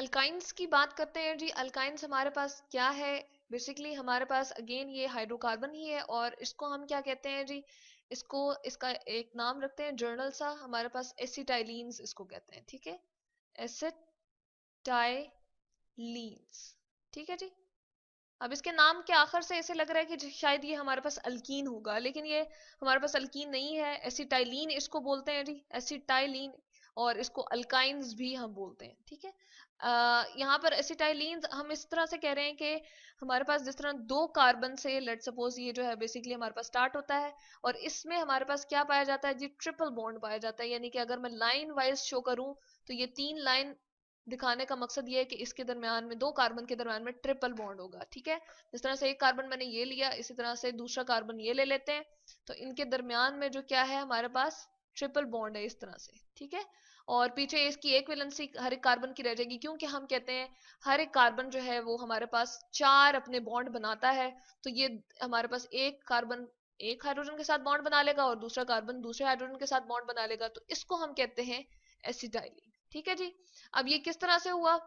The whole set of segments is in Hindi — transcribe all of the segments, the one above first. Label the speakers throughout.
Speaker 1: अल्काइंस की बात करते हैं जी। अल्काइंस हमारे पास क्या है? बेसिकली हमारे पास अगेन ये हाइड्रोकार्बन ही है, और इसको हम क्या कहते हैं जी? इसको इसका एक नाम रखते हैं जर्नल सा, हमारे पास एसिटाइलीन्स इसको कहते हैं, ठीक है? एसिटाइलीन्स, ठीक है जी। अब इसके नाम के आखिर से ऐसे लग रहा है कि शायद ये हमारे पास अल्कीन होगा, लेकिन ये हमारे पास अल्कीन नहीं है। एसिटाइलीन इसको बोलते हैं जी, एसिटाइलीन। और इसको अल्काइंस भी हम बोलते हैं, ठीक है? यहाँ पर एसिटाइलीन हम इस तरह से कह रहे हैं कि हमारे पास जिस तरह दो कार्बन से लेट सपोज ये जो है बेसिकली हमारे पास स्टार्ट होता है, और इसमें हमारे पास क्या पाया जाता है जी? ट्रिपल बॉन्ड पाया जाता है। यानी कि अगर मैं लाइन वाइज शो करूं तो ये 3 लाइन दिखाने का मकसद ये है कि इसके दरमियान में, दो कार्बन के दरमियान में ट्रिपल बॉन्ड होगा, ठीक है? जिस तरह से एक कार्बन मैंने ये लिया, इसी तरह से दूसरा कार्बन ये ले लेते हैं, तो इनके दरमियान में जो क्या है हमारे पास ट्रिपल बॉन्ड है इस तरह से, ठीक है? और पीछे इसकी एक वैलेंसी हर एक कार्बन की रह जाएगी, क्योंकि हम कहते हैं हर एक कार्बन जो है वो हमारे पास 4 अपने बॉन्ड बनाता है। तो ये हमारे पास एक कार्बन एक हाइड्रोजन के साथ बॉन्ड बना लेगा, और दूसरा कार्बन दूसरे हाइड्रोजन के साथ बॉन्ड बना लेगा, तो इसको हम कहते हैं एसिटाइलीन, ठीक है जी। अब ये किस तरह से हुआ?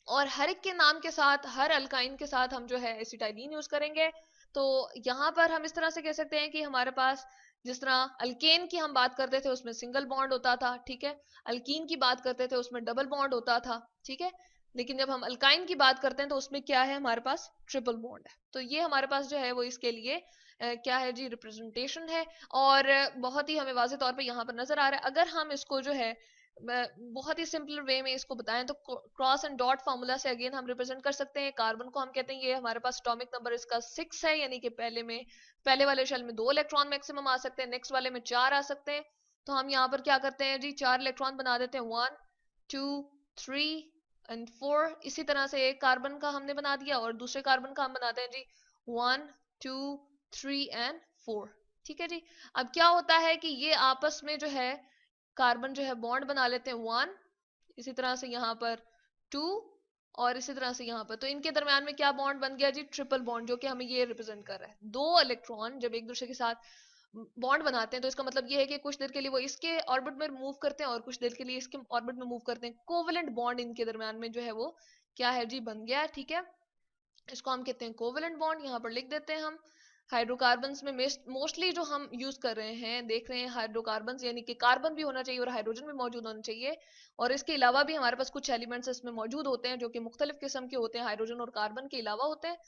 Speaker 1: और हर एक के नाम के साथ, हर अल्काइन के साथ हम जो है एसिटाइलीन यूज करेंगे। तो यहाँ पर हम इस तरह से कह सकते हैं कि हमारे पास जिस तरह अल्केन की हम बात करते थे उसमें सिंगल बॉन्ड होता था, ठीक है? अल्कीन की बात करते थे उसमें डबल बॉन्ड होता था, ठीक है? लेकिन जब हम अल्काइन की बात करते हैं तो उसमें क्या है हमारे पास? ट्रिपल बॉन्ड है। तो ये हमारे पास जो है वो इसके लिए क्या है जी? रिप्रेजेंटेशन है। और बहुत ही हमें वाज़ेह तौर पे यहाँ पर नजर आ रहा है। अगर हम इसको जो है बहुत ही सिंपल वे में इसको बताएं तो क्रॉस एंड डॉट फार्मूला से अगेन हम रिप्रेजेंट कर सकते हैं। कार्बन को हम कहते हैं ये हमारे पास एटॉमिक नंबर इसका 6 है, यानी कि पहले वाले शेल में 2 इलेक्ट्रॉन मैक्सिमम आ सकते हैं, नेक्स्ट वाले में 4 आ सकते हैं। तो हम यहाँ पर क्या करते हैं जी? 4 इलेक्ट्रॉन बना देते हैं, 1 2 3 एंड 4। इसी तरह से एक कार्बन का हमने बना दिया, और दूसरे कार्बन का हम बनाते हैं जी 1 2 3 एंड 4, ठीक है जी। अब क्या होता है कि ये आपस में जो है कार्बन जो है बॉन्ड बना लेते हैं 1, इसी तरह से यहाँ पर 2, और इसी तरह से यहाँ पर। तो इनके दरम्यान में क्या बॉन्ड बन गया जी? ट्रिपल बॉन्ड, जो कि हमें ये रिप्रेजेंट कर रहा है। दो इलेक्ट्रॉन जब एक दूसरे के साथ बॉन्ड बनाते हैं तो इसका मतलब ये है कि कुछ देर के लिए वो इसके ऑर्बिट में मूव करते हैं और कुछ देर के लिए इसके ऑर्बिट में मूव करते हैं। कोवेलेंट बॉन्ड इनके दरम्यान में जो है वो क्या है जी? बन गया, ठीक है? इसको हम कहते हैं कोवेलेंट बॉन्ड। यहाँ पर लिख देते हैं हम। हाइड्रोकार्बन्स में मोस्टली जो हम यूज कर रहे हैं, देख रहे हैं हाइड्रोकार्बन्स, यानी कि कार्बन भी होना चाहिए और हाइड्रोजन भी मौजूद होना चाहिए। और इसके अलावा भी हमारे पास कुछ एलिमेंट्स इसमें मौजूद होते हैं जो कि मुख्तलिफ किस्म के होते हैं, हाइड्रोजन और कार्बन के अलावा होते हैं।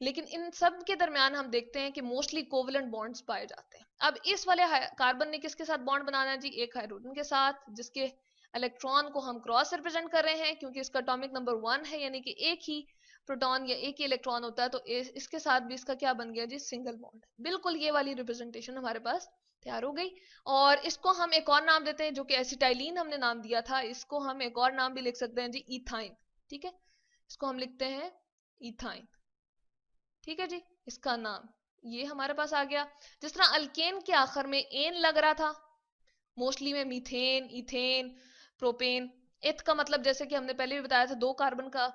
Speaker 1: लेकिन इन सब के दरमियान हम देखते हैं कि मोस्टली कोवेलेंट बॉन्ड्स पाए जाते हैं। अब इस वाले कार्बन ने किसके साथ बॉन्ड बनाना है जी? एक हाइड्रोजन के साथ, जिसके इलेक्ट्रॉन को हम क्रॉस रिप्रेजेंट कर रहे हैं, क्योंकि इसका एटॉमिक नंबर 1 है, यानी कि एक ही प्रोटॉन या एक ही इलेक्ट्रॉन होता है। तो इसके साथ भी इसका क्या बन गया जी? Single bond. बिल्कुल ये वाली रिप्रेजेंटेशन हमारे पास तैयार हो गई। और इसको हम एक और नाम देते हैं, जो कि एसिटाइलीन हमने नाम दिया था, इसको हम एक और नाम भी लिख सकते हैं जी, इथाइन, ठीक है? इसको हम लिखते हैं इथाइन, ठीक है जी। इसका नाम ये हमारे पास आ गया। जिस तरह अल्केन के आखिर में एन लग रहा था, मोस्टली में मीथेन, इथेन, प्रोपेन। एथ का मतलब जैसे कि हमने पहले भी बताया था 2 कार्बन का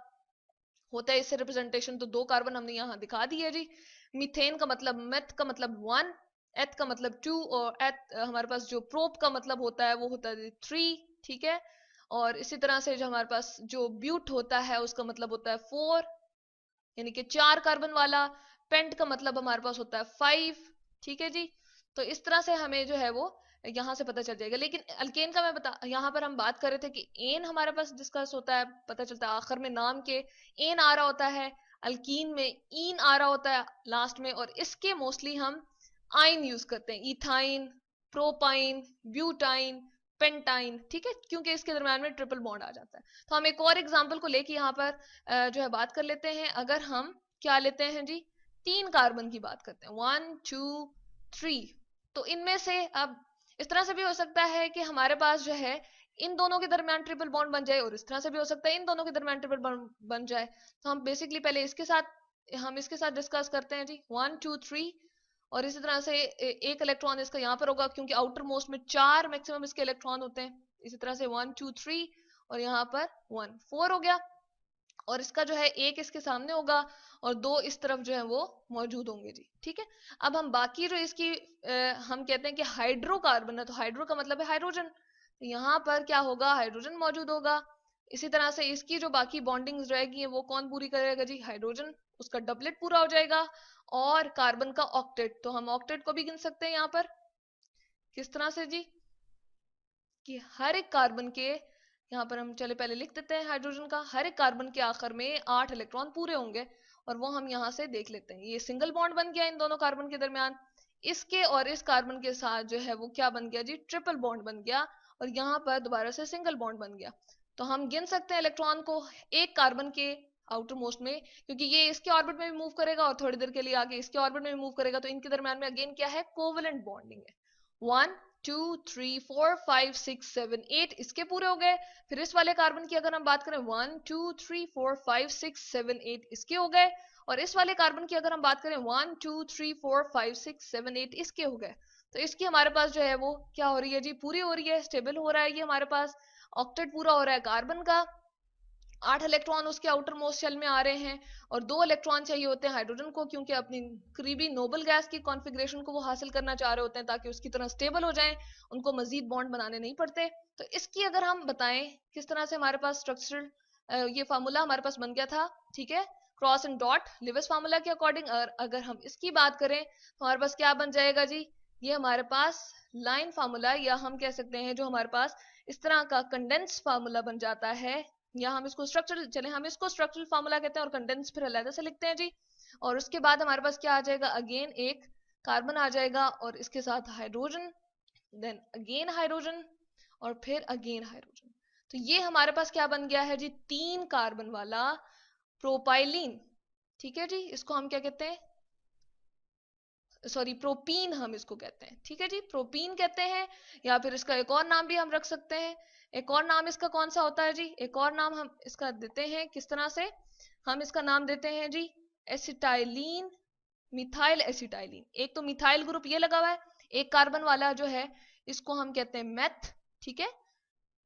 Speaker 1: होता है इससे रिप्रेजेंटेशन, तो 2 कार्बन हमने यहाँ दिखा दिए जी। मीथेन का मतलब, मेथ का मतलब 1, एथ का मतलब 2, और एथ हमारे पास जो प्रोप का मतलब होता है वो होता है 3, ठीक है? और इसी तरह से जो हमारे पास जो ब्यूट होता है उसका मतलब होता है 4, यानी कि 4 कार्बन वाला। पेंट का मतलब हमारे पास होता है 5, ठीक है जी। तो इस तरह से हमें जो है वो यहाँ से पता चल जाएगा। लेकिन अल्केन का मैं बता, यहाँ पर हम बात कर रहे थे कि एन हमारे पास डिस्कस होता है, पता चलता है आखिर में नाम के एन आ रहा होता है। अल्कीन में ईन आ रहा होता है लास्ट में, और इसके मोस्टली हम आइन यूज करते हैं, इथाइन, प्रोपाइन, ब्यूटाइन, पेंटाइन, ठीक है? क्योंकि इसके दरम्यान में ट्रिपल बॉन्ड आ जाता है। तो हम एक और एग्जांपल को लेके यहाँ पर जो है बात कर लेते हैं। अगर हम क्या लेते हैं जी? 3 कार्बन की बात करते हैं, 1 2 3। तो इनमें से अब इस तरह से भी हो सकता है कि हमारे पास जो है इन दोनों के दरमियान ट्रिपल बॉन्ड बन जाए, और इस तरह से भी हो सकता है इन दोनों के दरमियान ट्रिपल बॉन्ड बन जाए। तो हम बेसिकली पहले इसके साथ डिस्कस करते हैं जी, 1 2 3। और इसी तरह से एक इलेक्ट्रॉन इसका यहाँ पर होगा, क्योंकि आउटर मोस्ट में 4 मैक्सिमम इसके इलेक्ट्रॉन होते हैं। इसी तरह से 1 2 3, और यहाँ पर 1 4 हो गया। और इसका जो है एक इसके सामने होगा, और 2 इस तरफ जो है वो मौजूद होंगे जी, ठीक है? अब हम बाकी जो इसकी हम कहते हैं कि हाइड्रोकार्बन है, तो हाइड्रो का मतलब है हाइड्रोजन। तो यहाँ पर क्या होगा? हाइड्रोजन मौजूद होगा। इसी तरह से इसकी जो बाकी बॉन्डिंग्स रहेगी वो कौन पूरी करेगा जी? हाइड्रोजन, उसका डबलेट पूरा हो जाएगा। और कार्बन का ऑक्टेट, तो हम ऑक्टेट को भी गिन सकते हैं यहाँ पर। किस तरह से जी? कि हर एक कार्बन के, यहाँ पर हम चले पहले लिख देते हैं हाइड्रोजन का, हर एक कार्बन के आखिर में 8 इलेक्ट्रॉन पूरे होंगे, और वो हम यहाँ से देख लेते हैं। ये सिंगल बॉन्ड बन गया इन दोनों कार्बन के दरमियान। इसके और इस कार्बन के साथ जो है वो क्या बन गया जी? ट्रिपल बॉन्ड बन गया, और यहाँ पर दोबारा से सिंगल बॉन्ड बन गया। तो हम गिन सकते हैं इलेक्ट्रॉन को एक कार्बन के आउटर मोस्ट में, क्योंकि ये इसके ऑर्बिट में भी मूव करेगा और थोड़ी देर के लिए आगे इसके ऑर्बिट में भी मूव करेगा, तो इनके दरमियान में अगेन क्या है? कोवेलेंट बॉन्डिंग है। 1 2 3 4 5 6 7 8 इसके पूरे हो गए। फिर इस वाले कार्बन की अगर हम बात करें 1 2 3 4 5 6 7 8 इसके हो गए, और इस वाले कार्बन की अगर हम बात करें 1 2 3 4 5 6 7 8 इसके हो गए। तो इसकी हमारे पास जो है वो क्या हो रही है जी? पूरी हो रही है, स्टेबल हो रहा है ये हमारे पास। ऑक्टेट पूरा हो रहा है कार्बन का, 8 इलेक्ट्रॉन उसके आउटर मोस्ट शेल में आ रहे हैं, और 2 इलेक्ट्रॉन चाहिए होते हैं हाइड्रोजन को, क्योंकि अपनी करीबी नोबल गैस की कॉन्फ़िगरेशन को वो हासिल करना चाह रहे होते हैं ताकि उसकी तरह स्टेबल हो जाएं, उनको मजीद बॉन्ड बनाने नहीं पड़ते। तो इसकी अगर हम बताएं किस तरह से हमारे पास स्ट्रक्चरल ये फार्मूला हमारे पास बन गया था, ठीक है, cross and dot Lewis formula के अकॉर्डिंग। अगर हम इसकी बात करें तो हमारे पास क्या बन जाएगा जी? ये हमारे पास लाइन फार्मूला, या हम कह सकते हैं जो हमारे पास इस तरह का कंडेंस फार्मूला बन जाता है, या हम इसको स्ट्रक्चरल, चले हम इसको स्ट्रक्चरल फार्मूला कहते हैं और कंडेंस फिर अलग से लिखते हैं जी। और उसके बाद हमारे पास क्या आ जाएगा? अगेन एक कार्बन आ जाएगा और इसके साथ हाइड्रोजन, देन अगेन हाइड्रोजन, और फिर अगेन हाइड्रोजन। तो ये हमारे पास क्या बन गया है जी? 3 कार्बन वाला प्रोपाइलीन। ठीक है जी, इसको हम क्या कहते हैं? सॉरी, प्रोपीन हम इसको कहते हैं। ठीक है जी, प्रोपीन कहते हैं, या फिर इसका एक और नाम भी हम रख सकते हैं। एक और नाम इसका कौन सा होता है जी? एक और नाम हम इसका देते हैं किस तरह से? हम इसका नाम देते हैं जी एसिटाइलिन, मिथाइल एसिटाइलिन। एक तो मिथाइल ग्रुप ये लगा हुआ है, एक कार्बन वाला जो है इसको हम कहते हैं मेथ। ठीक है,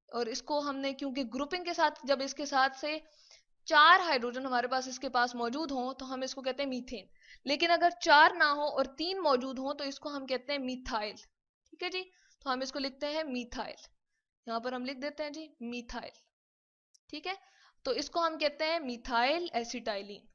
Speaker 1: और इसको हमने क्योंकि ग्रुपिंग के साथ, जब इसके साथ से 4 हाइड्रोजन हमारे पास इसके पास मौजूद हों तो हम इसको कहते हैं मीथेन। लेकिन अगर 4 ना हो और 3 मौजूद हों तो इसको हम कहते हैं मिथाइल। ठीक है जी, तो हम इसको लिखते हैं मिथाइल, यहाँ पर हम लिख देते हैं जी मिथाइल। ठीक है, तो इसको हम कहते हैं मिथाइल एसिटाइलिन।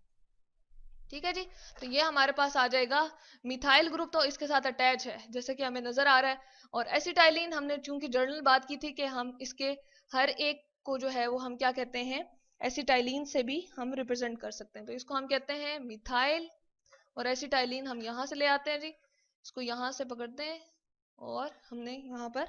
Speaker 1: ठीक है जी, तो ये हमारे पास आ जाएगा। मिथाइल ग्रुप तो इसके साथ अटैच है जैसे कि हमें नजर आ रहा है, और एसिटाइलिन हमने चूंकि जर्नल बात की थी कि हम इसके हर एक को जो है वो हम क्या कहते हैं? एसिटाइलिन से भी हम रिप्रेजेंट कर सकते हैं, तो इसको हम कहते हैं मिथाइल, और एसिटाइलिन हम यहाँ से ले आते हैं जी, इसको यहाँ से पकड़ते हैं और हमने यहाँ पर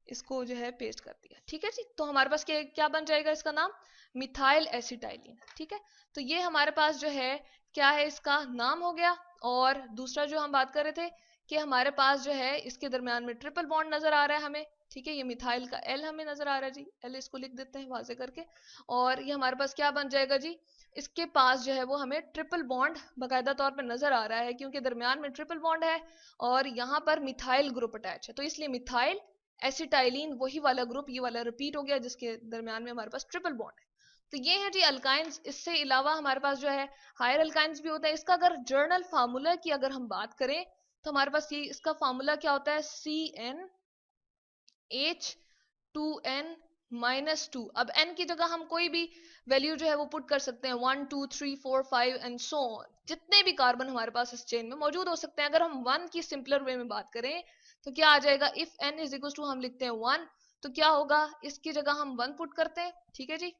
Speaker 1: इसको जो है पेस्ट कर दिया। ठीक है जी, तो हमारे पास क्या क्या बन जाएगा? इसका नाम मिथाइल एसिटाइलिन। ठीक है, तो ये हमारे पास जो है क्या है? इसका नाम हो गया। और दूसरा जो हम बात कर रहे थे कि हमारे पास जो है इसके दरमियान में ट्रिपल बॉन्ड नजर आ रहा है हमें। ठीक है, ये मिथाइल का एल हमें नजर आ रहा है जी, एल इसको लिख देते हैं वाजे करके। और ये हमारे पास क्या बन जाएगा जी? इसके पास जो है वो हमें ट्रिपल बॉन्ड बाकायदा तौर पर नजर आ रहा है, क्योंकि दरमियान में ट्रिपल बॉन्ड है और यहाँ पर मिथाइल ग्रुप अटैच है, तो इसलिए मिथाइल एसिटाइलिन वही वाला ग्रुप, ये वाला रिपीट हो गया जिसके दरमियान में हमारे पास ट्रिपल बॉन्ड है। तो ये है जी अल्काइंस। इससे अलावा हमारे पास जो है हायर अल्काइंस भी होता है। इसका अगर जर्नल फार्मूला की अगर हम बात करें तो हमारे पास ये इसका फार्मूला क्या होता है? CnH2n-2। अब n की जगह हम कोई भी वैल्यू जो है वो पुट कर सकते हैं, 1 2 3 4 5 एंड सो ऑन, जितने भी कार्बन हमारे पास इस चेन में मौजूद हो सकते हैं। अगर हम 1 की सिंपलर वे में बात करें तो क्या आ जाएगा? If n is equal to हम लिखते हैं 1, तो क्या होगा? इसकी जगह हम 1 पुट करते हैं। ठीक है जी,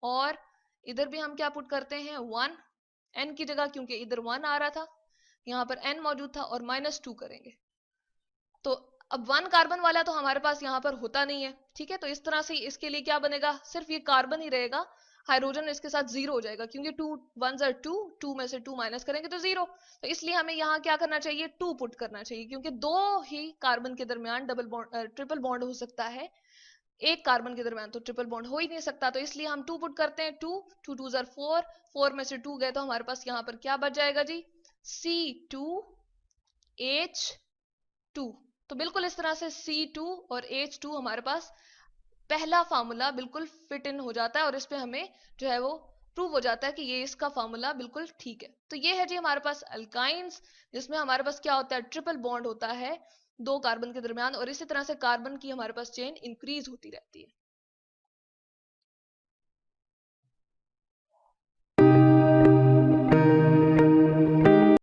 Speaker 1: और इधर भी हम क्या पुट करते हैं? 1 n की जगह, क्योंकि इधर 1 आ रहा था, यहाँ पर n मौजूद था, और -2 करेंगे। तो अब 1 कार्बन वाला तो हमारे पास यहाँ पर होता नहीं है। ठीक है, तो इस तरह से इसके लिए क्या बनेगा? सिर्फ ये कार्बन ही रहेगा, हाइड्रोजन इसके साथ 0 हो जाएगा, क्योंकि 2 1s are 2, 2 में से 2 माइनस करेंगे तो 0। तो इसलिए हमें यहाँ क्या करना चाहिए? 2 पुट करना चाहिए, क्योंकि 2 ही कार्बन के दरमियान डबल बॉन्ड ट्रिपल बॉन्ड हो सकता है, एक कार्बन के दरमियान तो ट्रिपल बॉन्ड हो ही नहीं सकता। तो इसलिए हम 2 पुट करते हैं। 2 2 2s are 4, 4 में से 2 गए तो हमारे पास यहाँ पर क्या बच जाएगा जी? C2H2। तो बिल्कुल इस तरह से C2 और H2 हमारे पास पहला फार्मूला बिल्कुल फिट इन हो जाता है, और इस पे हमें जो है वो प्रूव हो जाता है कि ये इसका फार्मूला बिल्कुल ठीक है। तो ये है जी हमारे पास अल्काइंस, जिसमें हमारे पास क्या होता है? ट्रिपल बॉन्ड होता है 2 कार्बन के दरमियान, और इसी तरह से कार्बन की हमारे पास चेन इंक्रीज होती रहती है।